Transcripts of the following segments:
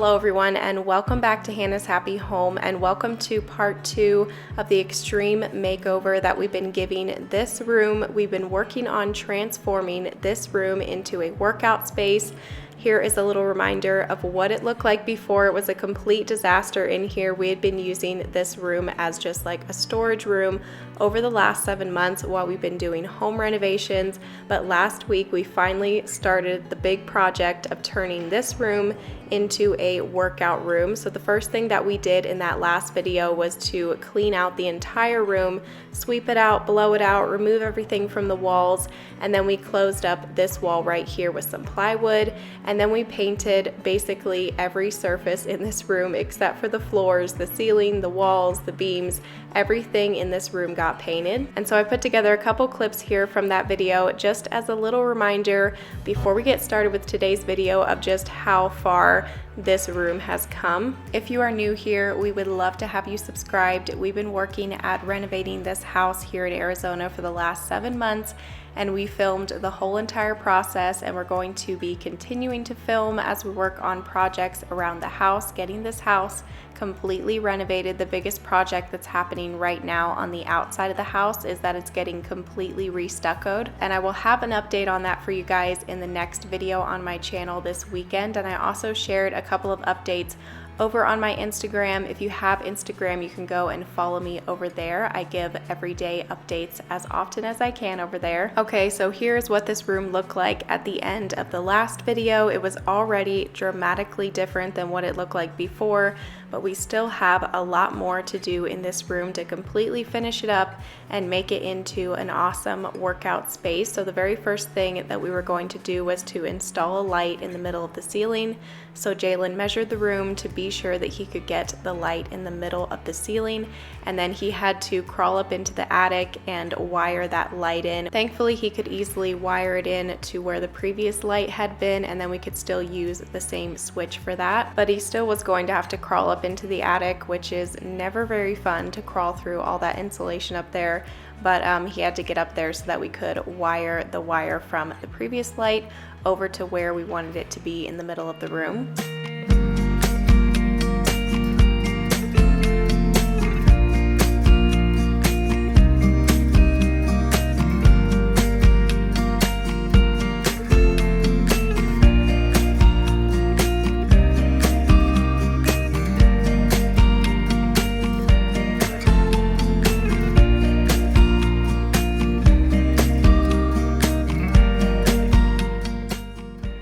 Hello everyone, and welcome back to Hannah's Happy Home, and welcome to part 2 of the extreme makeover that we've been giving this room. We've been working on transforming this room into a workout space. Here is a little reminder of what it looked like before. It was a complete disaster in here. We had been using this room as just like a storage room over the last 7 months while we've been doing home renovations, but last week we finally started the big project of turning this room into a workout room. So the first thing that we did in that last video was to clean out the entire room, sweep it out, blow it out, remove everything from the walls, and then we closed up this wall right here with some plywood, and then we painted basically every surface in this room except for the floors, the ceiling, the walls, the beams. Everything in this room got painted. And so I put together a couple clips here from that video just as a little reminder before we get started with today's video of just how far this room has come. If you are new here, we would love to have you subscribed. We've been working at renovating this house here in Arizona for the last 7 months, and we filmed the whole entire process, and we're going to be continuing to film as we work on projects around the house, getting this house completely renovated. The biggest project that's happening right now on the outside of the house is that it's getting completely restuccoed, and I will have an update on that for you guys in the next video on my channel this weekend. And I also shared a couple of updates over on my Instagram. If you have Instagram, you can go and follow me over there. I give everyday updates as often as I can over there. Okay, so here's what this room looked like at the end of the last video. It was already dramatically different than what it looked like before, but we still have a lot more to do in this room to completely finish it up and make it into an awesome workout space. So the very first thing that we were going to do was to install a light in the middle of the ceiling. So Jalen measured the room to be sure that he could get the light in the middle of the ceiling, and then he had to crawl up into the attic and wire that light in. Thankfully, he could easily wire it in to where the previous light had been, and then we could still use the same switch for that. But he still was going to have to crawl up into the attic, which is never very fun to crawl through all that insulation up there. But he had to get up there so that we could wire the wire from the previous light over to where we wanted it to be in the middle of the room.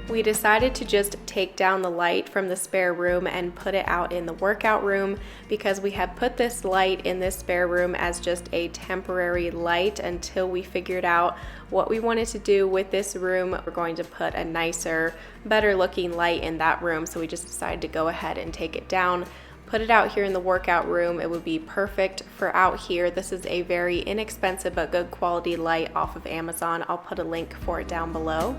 We decided to just take down the light from the spare room and put it out in the workout room because we had put this light in this spare room as just a temporary light until we figured out what we wanted to do with this room. We're going to put a nicer, better looking light in that room, so we just decided to go ahead and take it down, put it out here in the workout room. It would be perfect for out here. This is a very inexpensive but good quality light off of Amazon. I'll put a link for it down below.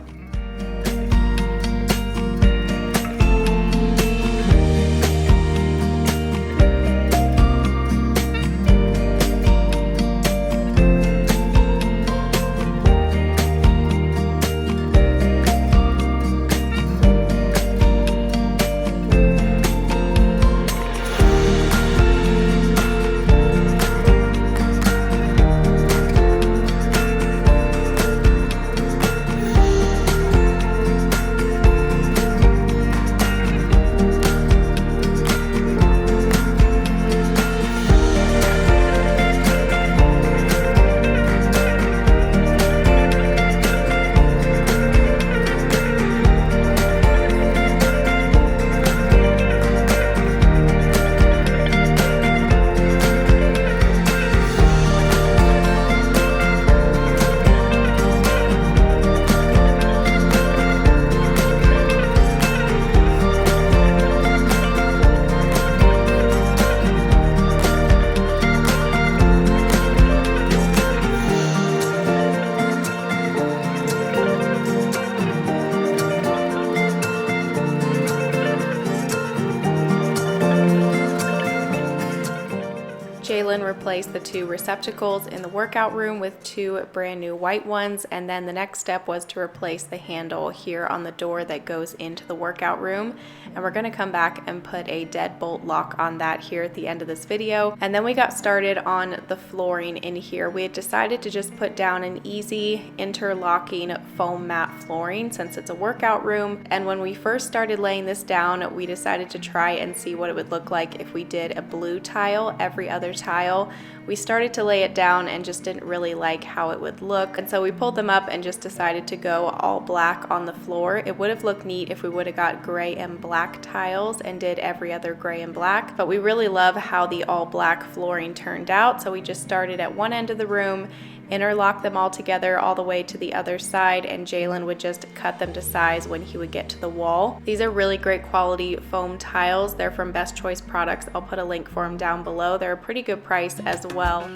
replace the 2 receptacles in the workout room with 2 brand new white ones, and then the next step was to replace the handle here on the door that goes into the workout room. And we're going to come back and put a deadbolt lock on that here at the end of this video. And then we got started on the flooring in here. We had decided to just put down an easy interlocking foam mat flooring since it's a workout room. And when we first started laying this down, we decided to try and see what it would look like if we did a blue tile every other tile. We started to lay it down and just didn't really like how it would look, and so we pulled them up and just decided to go all black on the floor. It would have looked neat if we would have got gray and black tiles and did every other gray and black, but we really love how the all black flooring turned out, so we just started at one end of the room, interlock them all together all the way to the other side, and Jalen would just cut them to size when he would get to the wall. These are really great quality foam tiles. They're from Best Choice Products. I'll put a link for them down below. They're a pretty good price as well.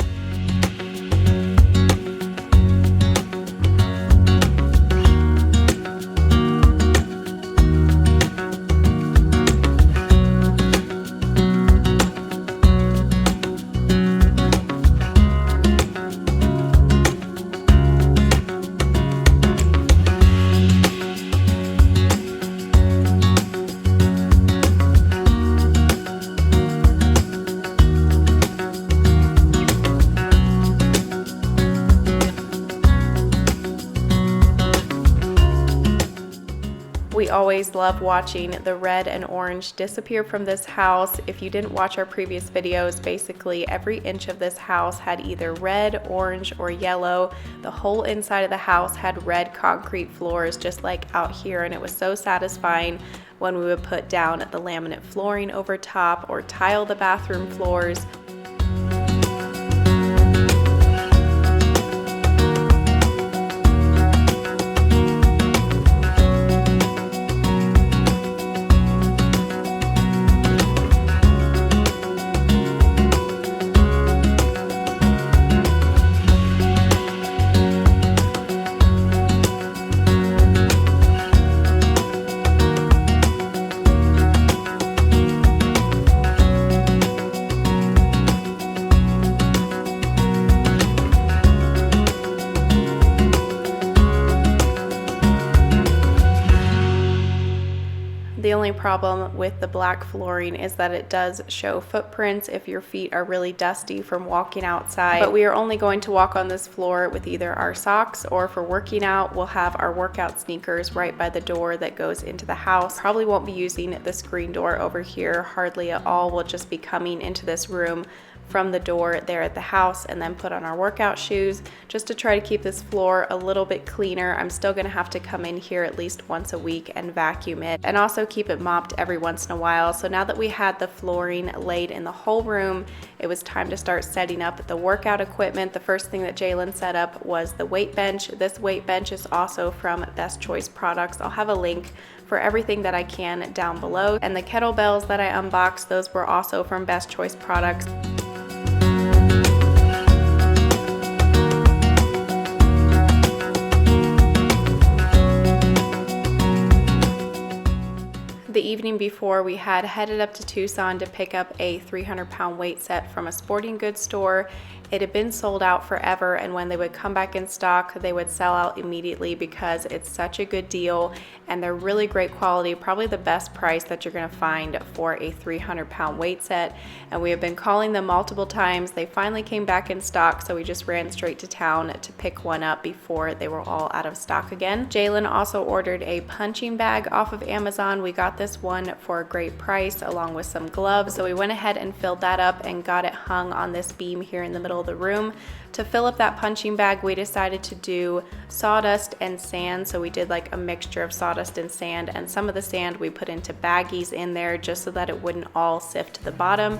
We always love watching the red and orange disappear from this house. If you didn't watch our previous videos, basically every inch of this house had either red, orange, or yellow. The whole inside of the house had red concrete floors just like out here, and it was so satisfying when we would put down the laminate flooring over top or tile the bathroom floors. The only problem with the black flooring is that it does show footprints if your feet are really dusty from walking outside. But we are only going to walk on this floor with either our socks, or for working out, we'll have our workout sneakers right by the door that goes into the house. Probably won't be using the screen door over here hardly at all. We'll just be coming into this room from the door there at the house and then put on our workout shoes just to try to keep this floor a little bit cleaner. I'm still gonna have to come in here at least once a week and vacuum it, and also keep it mopped every once in a while. So now that we had the flooring laid in the whole room, it was time to start setting up the workout equipment. The first thing that Jalen set up was the weight bench. This weight bench is also from Best Choice Products. I'll have a link for everything that I can down below. And the kettlebells that I unboxed, those were also from Best Choice Products. The evening before, we had headed up to Tucson to pick up a 300-pound weight set from a sporting goods store. It had been sold out forever, and when they would come back in stock, they would sell out immediately because it's such a good deal and they're really great quality, probably the best price that you're going to find for a 300-pound weight set. And we have been calling them multiple times. They finally came back in stock, so we just ran straight to town to pick one up before they were all out of stock again. Jalen also ordered a punching bag off of Amazon. We got this one for a great price along with some gloves, so we went ahead and filled that up and got it hung on this beam here in the middle of the room. To fill up that punching bag, we decided to do sawdust and sand. So we did like a mixture of sawdust and sand, and some of the sand we put into baggies in there just so that it wouldn't all sift to the bottom.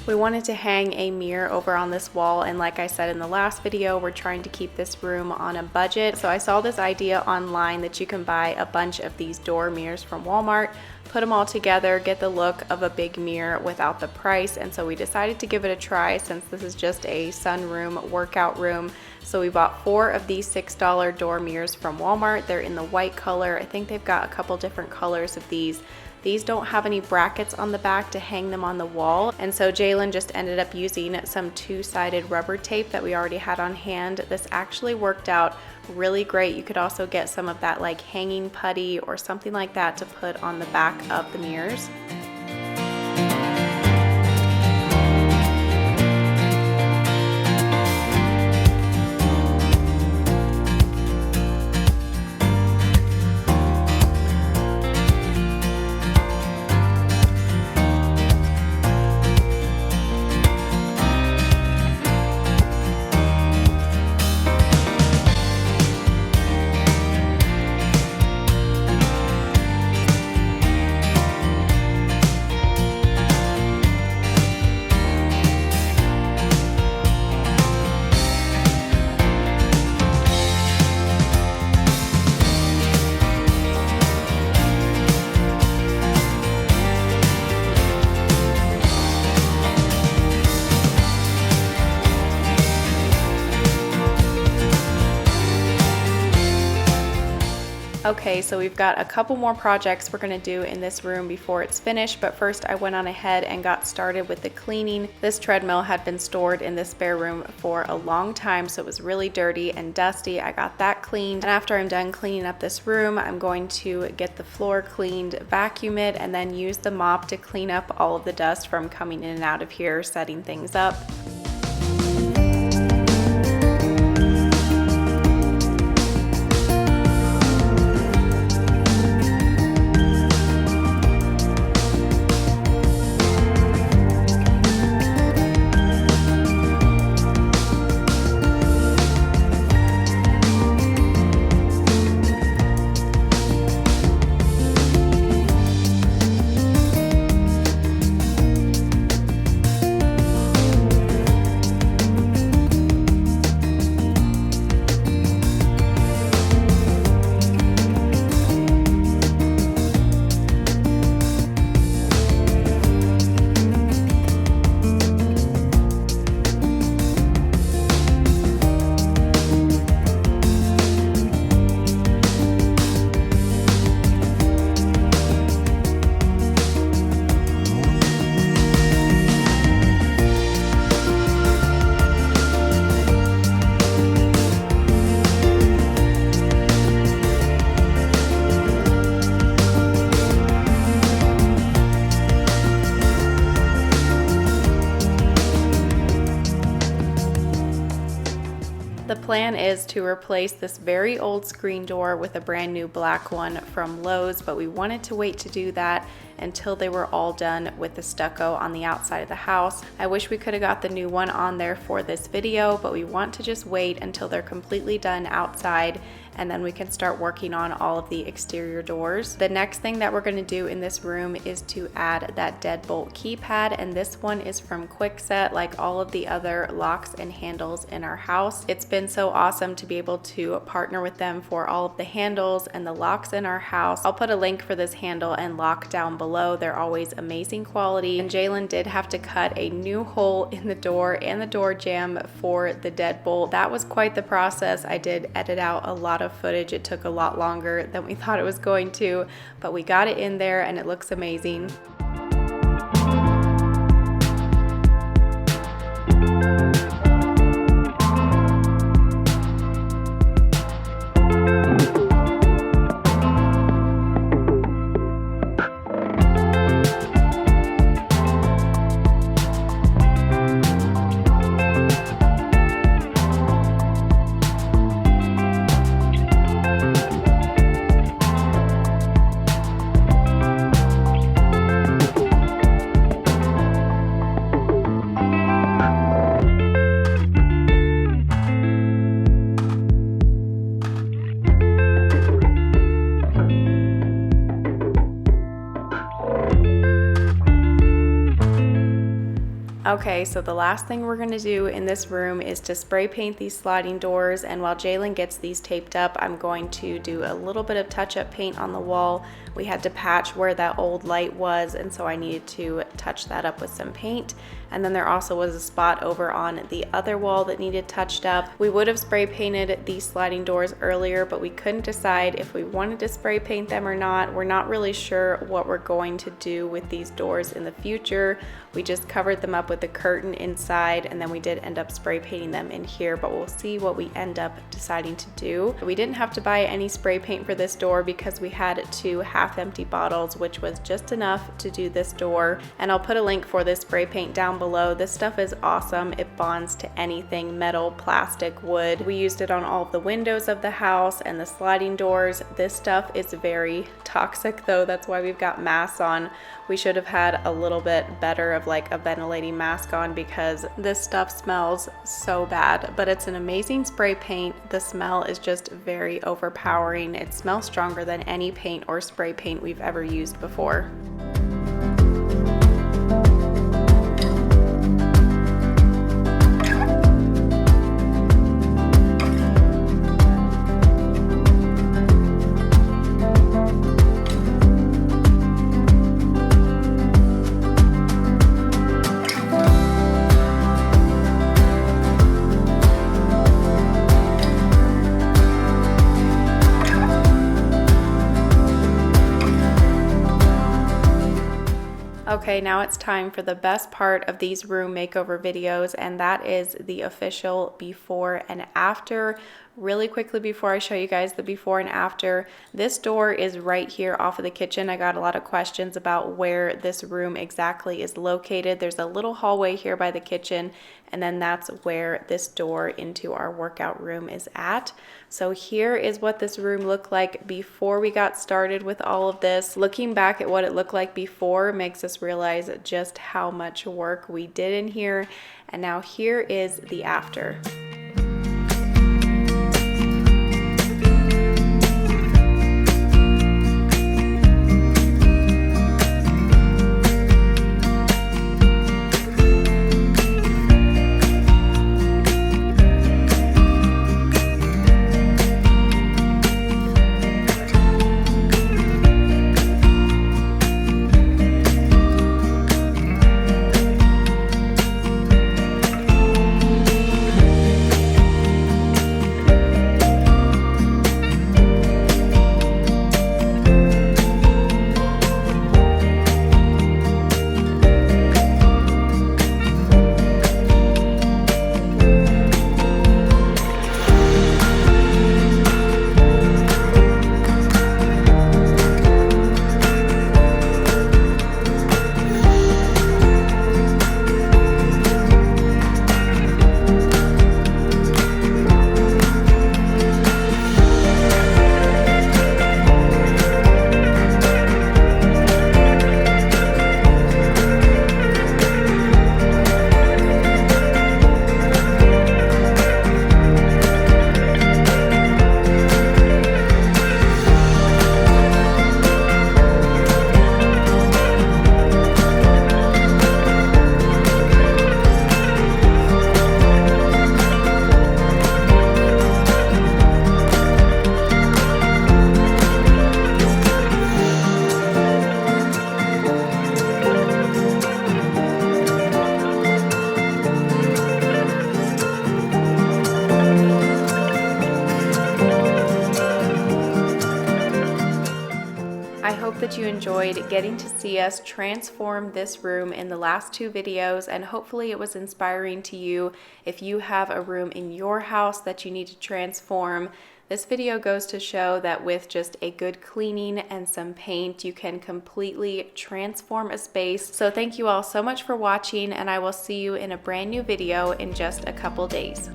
We wanted to hang a mirror over on this wall, and like I said in the last video, we're trying to keep this room on a budget. So I saw this idea online that you can buy a bunch of these door mirrors from Walmart, put them all together, get the look of a big mirror without the price. And so we decided to give it a try since this is just a sunroom workout room. So we bought 4 of these $6 door mirrors from Walmart. They're in the white color. I think they've got a couple different colors of these. These don't have any brackets on the back to hang them on the wall, and so Jalen just ended up using some 2-sided rubber tape that we already had on hand. This actually worked out really great. You could also get some of that like hanging putty or something like that to put on the back of the mirrors. Okay, so we've got a couple more projects we're gonna do in this room before it's finished, but first I went on ahead and got started with the cleaning. This treadmill had been stored in this spare room for a long time, so it was really dirty and dusty. I got that cleaned, and after I'm done cleaning up this room, I'm going to get the floor cleaned, vacuum it, and then use the mop to clean up all of the dust from coming in and out of here, setting things up. The plan is to replace this very old screen door with a brand new black one from Lowe's, but we wanted to wait to do that until they were all done with the stucco on the outside of the house. I wish we could have got the new one on there for this video, but we want to just wait until they're completely done outside, and then we can start working on all of the exterior doors. The next thing that we're going to do in this room is to add that deadbolt keypad, and this one is from FIXER, like all of the other locks and handles in our house. It's been so awesome to be able to partner with them for all of the handles and the locks in our house. I'll put a link for this handle and lock down below. They're always amazing quality, and Jalen did have to cut a new hole in the door and the door jamb for the deadbolt. That was quite the process. I did edit out a lot of footage. It took a lot longer than we thought it was going to, but we got it in there and it looks amazing. Okay, so the last thing we're going to do in this room is to spray paint these sliding doors, and while Jalen gets these taped up, I'm going to do a little bit of touch-up paint on the wall. We had to patch where that old light was, and so I needed to touch that up with some paint. And then there also was a spot over on the other wall that needed touched up. We would have spray painted these sliding doors earlier, but we couldn't decide if we wanted to spray paint them or not. We're not really sure what we're going to do with these doors in the future. We just covered them up with a curtain inside, and then we did end up spray painting them in here, but we'll see what we end up deciding to do. We didn't have to buy any spray paint for this door because we had 2 half-empty bottles, which was just enough to do this door. And I'll put a link for this spray paint down below. This stuff is awesome. It bonds to anything, metal, plastic, wood. We used it on all of the windows of the house and the sliding doors. This stuff is very toxic though. That's why we've got masks on. We should have had a little bit better of like a ventilating mask on because this stuff smells so bad, but it's an amazing spray paint. The smell is just very overpowering. It smells stronger than any paint or spray paint we've ever used before. Okay, now it's time for the best part of these room makeover videos, and that is the official before and after. Really quickly before I show you guys the before and after, this door is right here off of the kitchen. I got a lot of questions about where this room exactly is located. There's a little hallway here by the kitchen, and then that's where this door into our workout room is at. So here is what this room looked like before we got started with all of this. Looking back at what it looked like before makes us realize just how much work we did in here. And now here is the after. That you enjoyed getting to see us transform this room in the last 2 videos, and hopefully it was inspiring to you if you have a room in your house that you need to transform. This video goes to show that with just a good cleaning and some paint, you can completely transform a space. So thank you all so much for watching, and I will see you in a brand new video in just a couple days.